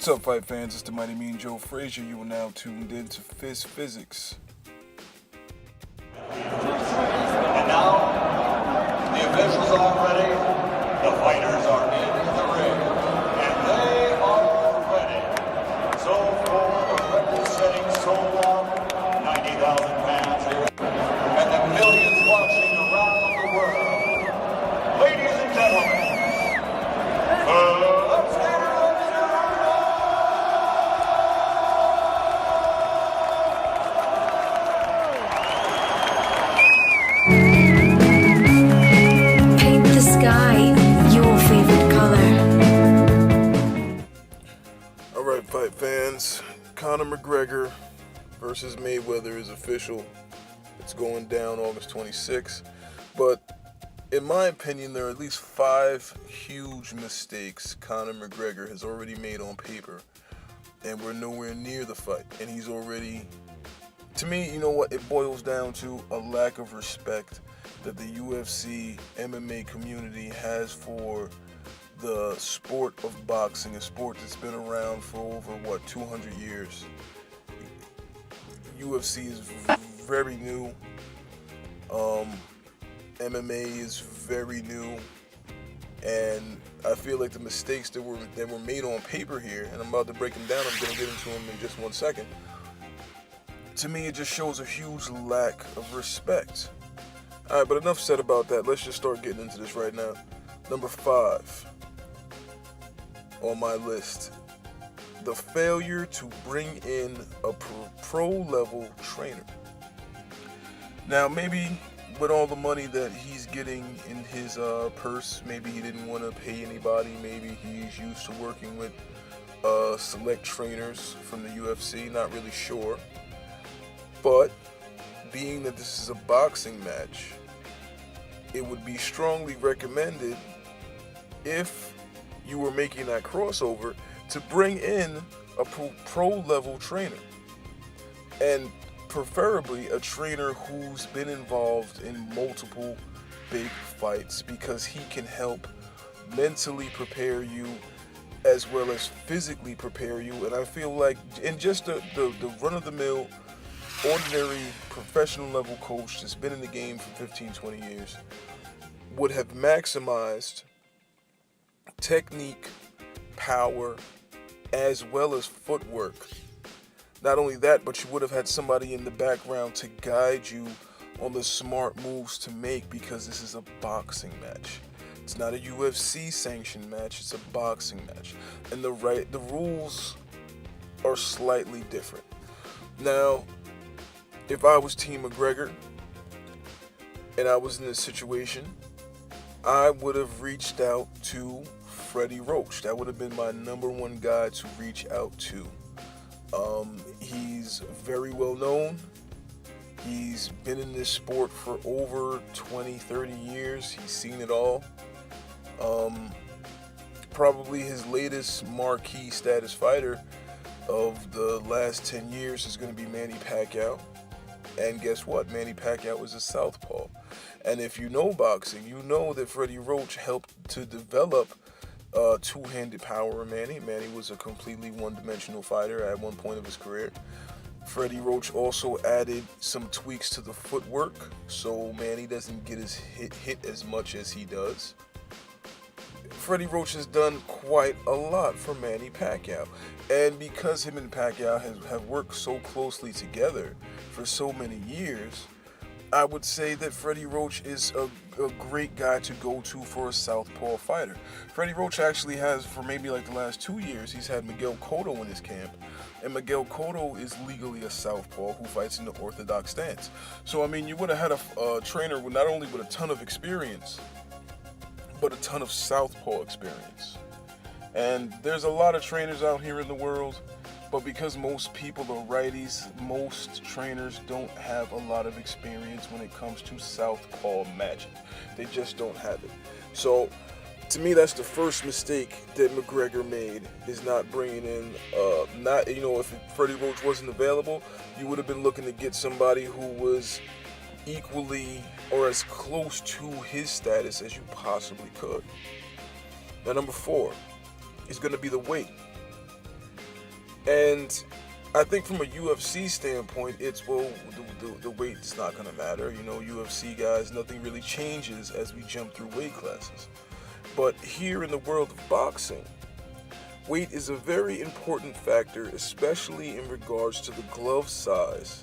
What's up, fight fans? It's the Mighty Mean Joe Frazier. You are now tuned in to Fist Physics. And now, the officials are ready, the fighters are in the ring, and they are ready. So for the record-setting so long, 90,000 fans here, and the millions watching around the world. Ladies and gentlemen, let's get it. Alright, fight fans, Conor McGregor versus Mayweather is official. It's going down August 26th. But in my opinion, there are at least 5 huge mistakes Conor McGregor has already made on paper. And we're nowhere near the fight. And he's already, to me, you know what, it boils down to a lack of respect that the UFC MMA community has for the sport of boxing, a sport that's been around for over, 200 years. UFC is very new. MMA is very new. And I feel like the mistakes that were made on paper here, and I'm about to break them down, I'm going to get into them in just 1 second. To me, it just shows a huge lack of respect. Alright, but enough said about that. Let's just start getting into this right now. Number 5 on my list, the failure to bring in a pro-level trainer. Now, maybe with all the money that he's getting in his purse, maybe he didn't want to pay anybody. Maybe he's used to working with select trainers from the UFC, not really sure. But being that this is a boxing match, it would be strongly recommended, if you were making that crossover, to bring in a pro-level trainer. And preferably a trainer who's been involved in multiple big fights, because he can help mentally prepare you as well as physically prepare you. And I feel like in just the run-of-the-mill, ordinary professional level coach that's been in the game for 15-20 years would have maximized technique, power, as well as footwork. Not only that, but you would have had somebody in the background to guide you on the smart moves to make, because this is a boxing match. It's not a UFC sanctioned match, it's a boxing match. And the rules are slightly different. Now, if I was Team McGregor and I was in this situation, I would have reached out to Freddie Roach. That would have been my number 1 guy to reach out to. He's very well known. He's been in this sport for over 20-30 years. He's seen it all. Probably his latest marquee status fighter of the last 10 years is going to be Manny Pacquiao. And guess what? Manny Pacquiao is a southpaw. And if you know boxing, you know that Freddie Roach helped to develop two-handed power in Manny. Manny was a completely one-dimensional fighter at one point of his career. Freddie Roach also added some tweaks to the footwork, so Manny doesn't get his hit as much as he does. Freddie Roach has done quite a lot for Manny Pacquiao. And because him and Pacquiao have worked so closely together for so many years, I would say that Freddie Roach is a great guy to go to for a southpaw fighter. Freddie Roach actually has, for maybe like the last 2 years, he's had Miguel Cotto in his camp. And Miguel Cotto is legally a southpaw who fights in the orthodox stance. So, I mean, you would have had a trainer with not only with a ton of experience, but a ton of southpaw experience. And there's a lot of trainers out here in the world, but because most people are righties, most trainers don't have a lot of experience when it comes to southpaw matching. They just don't have it. So, to me, that's the first mistake that McGregor made, is not bringing in, if Freddie Roach wasn't available, you would have been looking to get somebody who was equally or as close to his status as you possibly could. Now, number 4 is going to be the weight. And I think from a UFC standpoint, it's, well, the weight's not going to matter. You know, UFC guys, nothing really changes as we jump through weight classes. But here in the world of boxing, weight is a very important factor, especially in regards to the glove size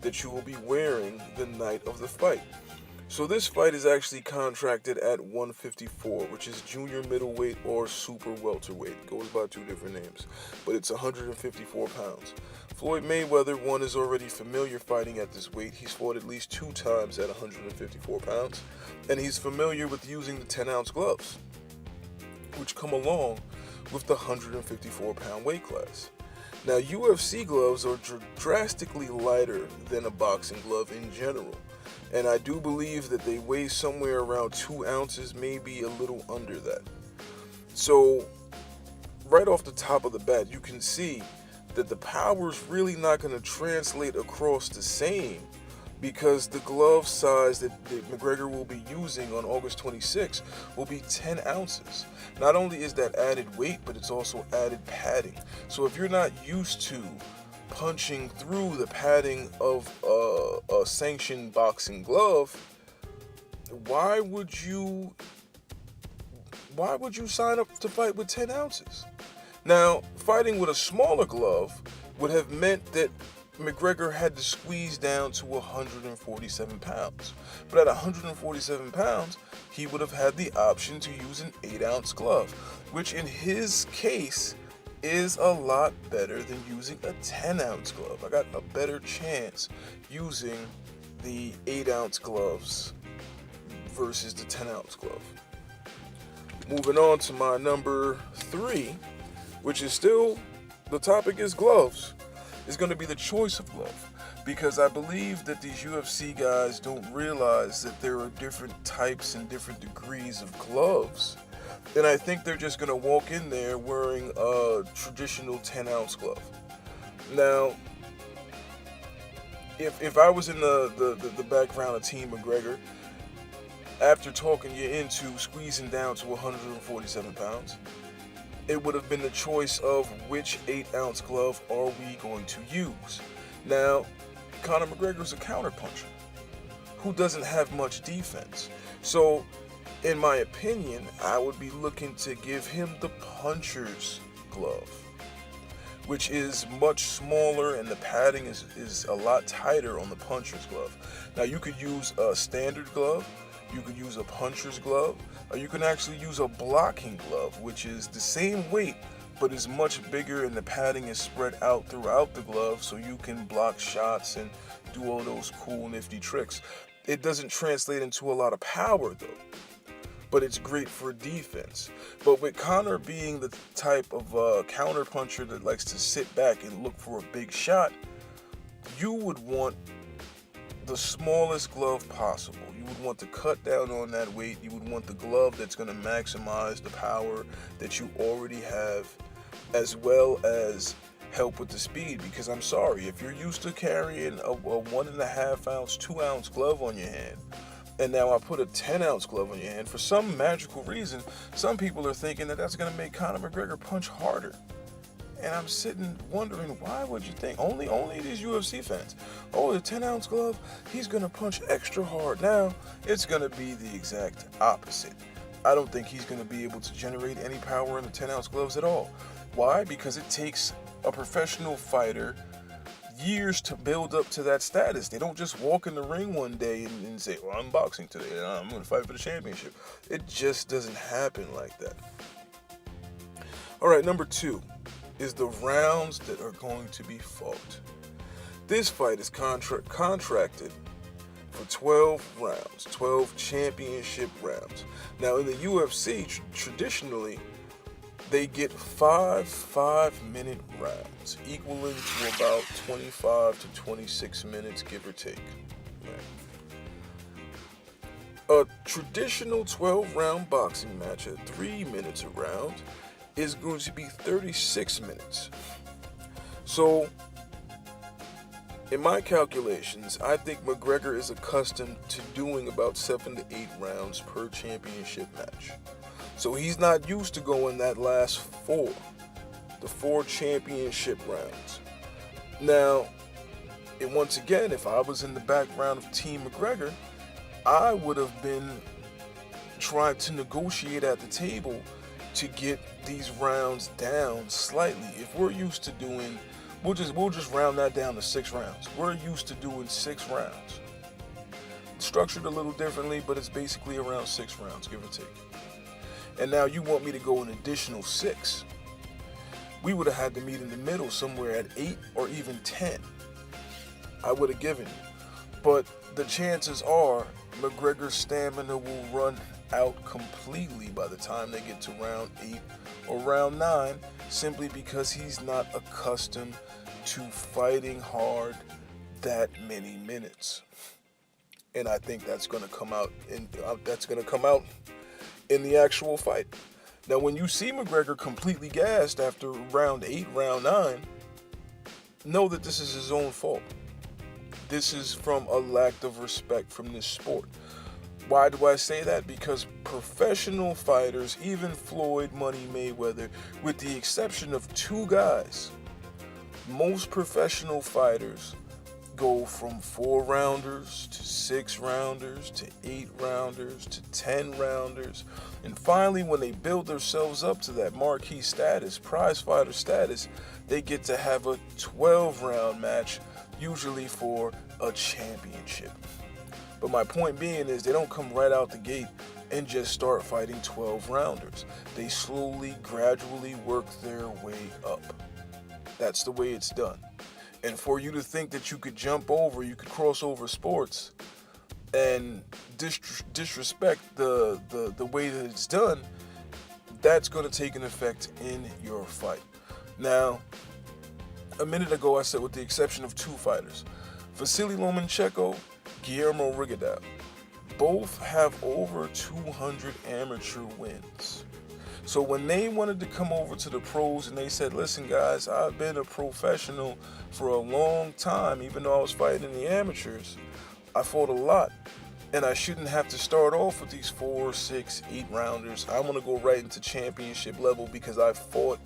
that you will be wearing the night of the fight. So this fight is actually contracted at 154, which is junior middleweight or super welterweight. It goes by two different names, but it's 154 pounds. Floyd Mayweather, one, is already familiar fighting at this weight. He's fought at least 2 times at 154 pounds, and he's familiar with using the 10-ounce gloves, which come along with the 154-pound weight class. Now, UFC gloves are drastically lighter than a boxing glove in general, and I do believe that they weigh somewhere around 2 ounces, maybe a little under that. So, right off the top of the bat, you can see that the power's really not going to translate across the same, because the glove size that McGregor will be using on August 26th will be 10 ounces. Not only is that added weight, but it's also added padding. So if you're not used to punching through the padding of a sanctioned boxing glove, why would you sign up to fight with 10 ounces? Now, fighting with a smaller glove would have meant that McGregor had to squeeze down to 147 pounds. But at 147 pounds, he would have had the option to use an 8-ounce glove, which in his case is a lot better than using a 10-ounce glove. I got a better chance using the 8-ounce gloves versus the 10-ounce glove. Moving on to my number 3, which is still, the topic is gloves, is going to be the choice of glove, because I believe that these UFC guys don't realize that there are different types and different degrees of gloves, and I think they're just going to walk in there wearing a traditional 10-ounce glove. Now, if I was in the background of Team McGregor, after talking you into squeezing down to 147 pounds, it would have been the choice of which 8-ounce glove are we going to use. Now, Conor McGregor's a counterpuncher who doesn't have much defense. So, in my opinion, I would be looking to give him the puncher's glove, which is much smaller and the padding is a lot tighter on the puncher's glove. Now, you could use a standard glove, you could use a puncher's glove, or you can actually use a blocking glove, which is the same weight, but is much bigger and the padding is spread out throughout the glove so you can block shots and do all those cool, nifty tricks. It doesn't translate into a lot of power, though, but it's great for defense. But with Conor being the type of counterpuncher that likes to sit back and look for a big shot, you would want the smallest glove possible. You would want to cut down on that weight. You would want the glove that's going to maximize the power that you already have, as well as help with the speed. Because I'm sorry, if you're used to carrying a 1.5 ounce, 2 ounce glove on your hand, and now I put a 10-ounce glove on your hand, for some magical reason, some people are thinking that that's going to make Conor McGregor punch harder. And I'm sitting wondering, why would you think? Only these UFC fans. Oh, the 10-ounce glove, he's going to punch extra hard. Now, it's going to be the exact opposite. I don't think he's going to be able to generate any power in the 10-ounce gloves at all. Why? Because it takes a professional fighter years to build up to that status. They don't just walk in the ring one day and say, well, I'm boxing today, and I'm going to fight for the championship. It just doesn't happen like that. All right, number 2 is the rounds that are going to be fought. This fight is contracted for 12 rounds, 12 championship rounds. Now, in the UFC, traditionally, they get 5 5-minute rounds, equaling to about 25 to 26 minutes, give or take. A traditional 12-round boxing match at 3 minutes a round is going to be 36 minutes. So, in my calculations, I think McGregor is accustomed to doing about 7 to 8 rounds per championship match. So he's not used to going that last 4. the 4 championship rounds. Now, and once again, if I was in the background of Team McGregor, I would have been trying to negotiate at the table to get these rounds down slightly. If we're used to doing, we'll just round that down to 6 rounds. We're used to doing 6 rounds. Structured a little differently, but it's basically around 6 rounds, give or take. And now you want me to go an additional 6. We would have had to meet in the middle somewhere at 8 or even 10. I would have given you. But the chances are McGregor's stamina will run out completely by the time they get to round 8 or round 9, simply because he's not accustomed to fighting hard that many minutes. And I think that's going to come out in the actual fight. Now, when you see McGregor completely gassed after round 8, round 9, know that this is his own fault. This is from a lack of respect from this sport. Why do I say that? Because professional fighters, even Floyd Money Mayweather, with the exception of 2 guys, most professional fighters go from 4-rounders to 6-rounders to 8-rounders to 10-rounders. And finally, when they build themselves up to that marquee status, prize fighter status, they get to have a 12-round match, usually for a championship. But my point being is they don't come right out the gate and just start fighting 12-rounders. They slowly, gradually work their way up. That's the way it's done. And for you to think that you could you could cross over sports and disrespect the way that it's done, that's going to take an effect in your fight. Now, a minute ago I said with the exception of 2 fighters, Vasily Lomachenko, Guillermo Rigondeaux, both have over 200 amateur wins. So when they wanted to come over to the pros and they said, listen guys, I've been a professional for a long time, even though I was fighting in the amateurs, I fought a lot. And I shouldn't have to start off with these 4, 6, 8-rounders. I want to go right into championship level because I fought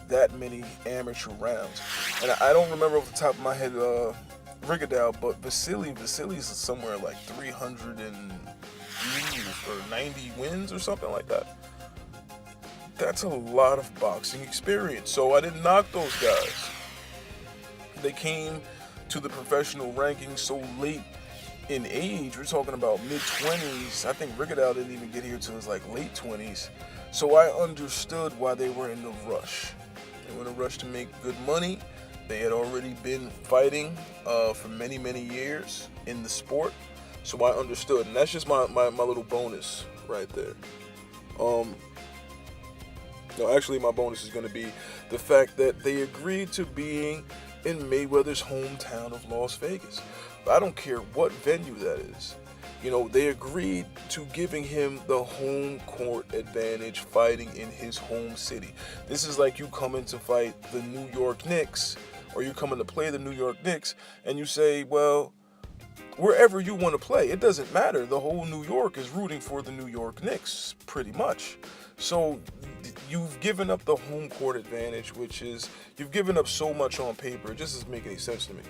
that many amateur rounds. And I don't remember off the top of my head Rigondeaux, but Vasily's somewhere like 380 or 90 wins or something like that. That's a lot of boxing experience. So I didn't knock those guys. They came to the professional rankings so late in age. We're talking about mid-20s. I think Rigondeaux didn't even get here till his like late 20s. So I understood why they were in a rush. They were in a rush to make good money. They had already been fighting for many, many years in the sport. So I understood. And that's just my little bonus right there. No, actually, my bonus is going to be the fact that they agreed to being in Mayweather's hometown of Las Vegas. I don't care what venue that is. You know, they agreed to giving him the home court advantage fighting in his home city. This is like you coming to fight the New York Knicks, or you coming to play the New York Knicks, and you say, well, wherever you want to play, it doesn't matter. The whole New York is rooting for the New York Knicks, pretty much. So you've given up the home court advantage, which is, you've given up so much on paper, it just doesn't make any sense to me.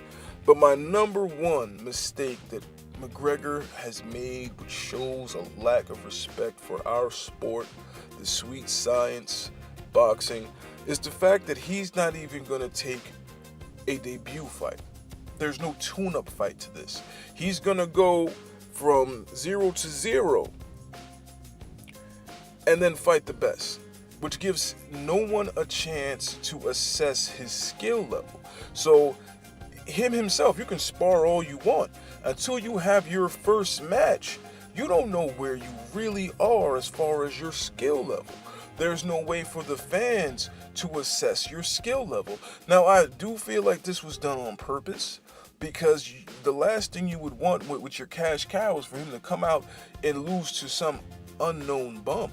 But my number one mistake that McGregor has made, which shows a lack of respect for our sport, the sweet science, boxing, is the fact that he's not even going to take a debut fight. There's no tune-up fight to this. He's going to go from 0 to 0 and then fight the best, which gives no one a chance to assess his skill level. So himself, you can spar all you want. Until you have your first match, you don't know where you really are as far as your skill level. There's no way for the fans to assess your skill level. Now, I do feel like this was done on purpose, because the last thing you would want with your cash cow is for him to come out and lose to some unknown bum.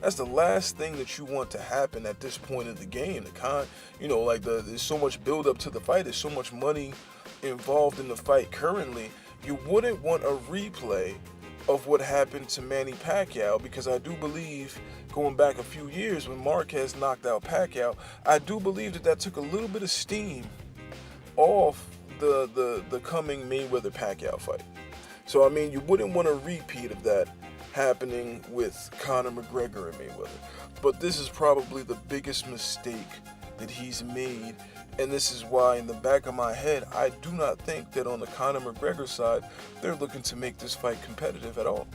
That's the last thing that you want to happen at this point in the game. There's so much build up to the fight. There's so much money involved in the fight currently. You wouldn't want a replay of what happened to Manny Pacquiao, because I do believe, going back a few years when Marquez knocked out Pacquiao, I do believe that took a little bit of steam off the coming Mayweather-Pacquiao fight. So, I mean, you wouldn't want a repeat of that happening with Conor McGregor and Mayweather. But this is probably the biggest mistake that he's made, and this is why, in the back of my head, I do not think that on the Conor McGregor side, they're looking to make this fight competitive at all.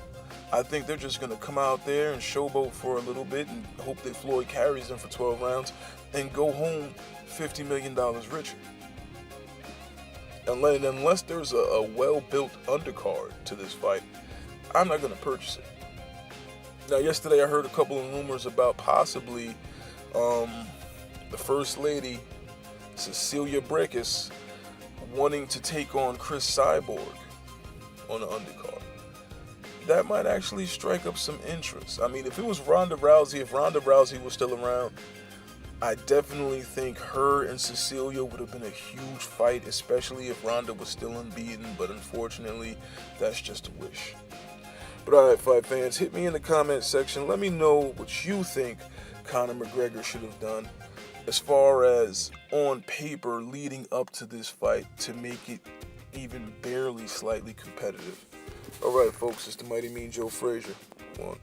I think they're just going to come out there and showboat for a little bit and hope that Floyd carries them for 12 rounds and go home $50 million richer. Unless there's a well-built undercard to this fight, I'm not going to purchase it. Now, yesterday I heard a couple of rumors about possibly the First Lady, Cecilia Brækhus, wanting to take on Chris Cyborg on the undercard. That might actually strike up some interest. I mean, if it was Ronda Rousey, if Ronda Rousey was still around, I definitely think her and Cecilia would have been a huge fight, especially if Ronda was still unbeaten, but unfortunately, that's just a wish. But alright, fight fans, hit me in the comment section. Let me know what you think Conor McGregor should have done as far as on paper leading up to this fight to make it even barely slightly competitive. Alright, folks, it's the Mighty Mean Joe Frazier. One.